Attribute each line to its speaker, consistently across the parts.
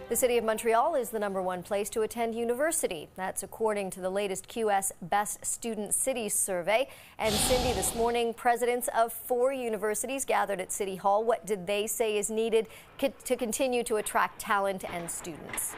Speaker 1: The city of Montreal is the #1 place to attend university. That's according to the latest QS Best Student Cities survey. And Cindy, this morning, presidents of 4 universities gathered at City Hall. What did they say is needed to continue to attract talent and students?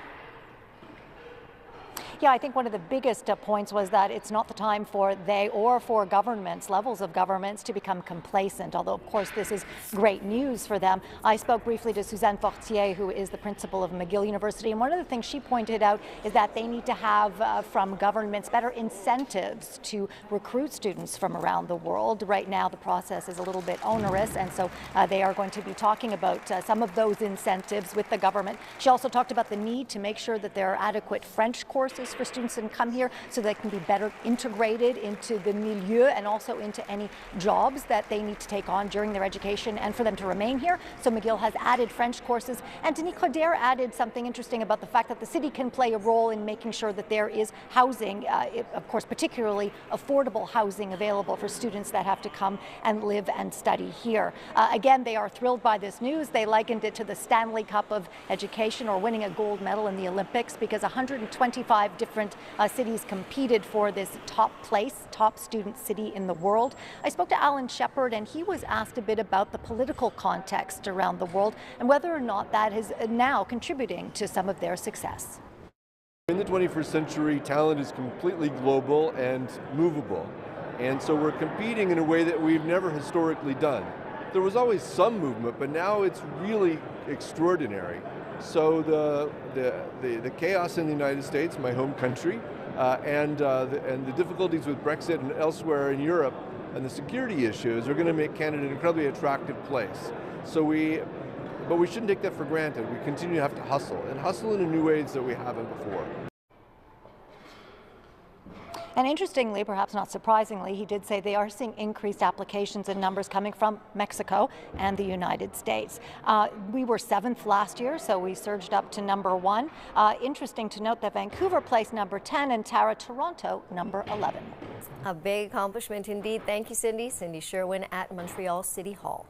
Speaker 2: Yeah, I think one of the biggest points was that it's not the time for they or for governments, levels of governments, to become complacent, although of course this is great news for them. I spoke briefly to Suzanne Fortier, who is the principal of McGill University, and one of the things she pointed out is that they need to have from governments better incentives to recruit students from around the world. Right now the process is a little bit onerous, and so they are going to be talking about some of those incentives with the government. She also talked about the need to make sure that there are adequate French courses for students that come here so they can be better integrated into the milieu and also into any jobs that they need to take on during their education and for them to remain here. So McGill has added French courses, and Denis Coderre added something interesting about the fact that the city can play a role in making sure that there is housing, of course particularly affordable housing available for students that have to come and live and study here. Again, they are thrilled by this news. They likened it to the Stanley Cup of education or winning a gold medal in the Olympics, because 125 different cities competed for this top place, top student city in the world. I spoke to Alan Shepard, and he was asked a bit about the political context around the world and whether or not that is now contributing to some of their success.
Speaker 3: In the 21st century, talent is completely global and movable. And so we're competing in a way that we've never historically done. There was always some movement, but now it's really extraordinary. So the chaos in the United States, my home country, and the difficulties with Brexit and elsewhere in Europe, and the security issues are going to make Canada an incredibly attractive place. But we shouldn't take that for granted. We continue to have to hustle, and hustle in new ways that we haven't before.
Speaker 2: And interestingly, perhaps not surprisingly, he did say they are seeing increased applications and numbers coming from Mexico and the United States. We were 7th last year, so we surged up to #1. Interesting to note that Vancouver placed #10 and Toronto #11.
Speaker 1: A big accomplishment indeed. Thank you, Cindy. Cindy Sherwin at Montreal City Hall.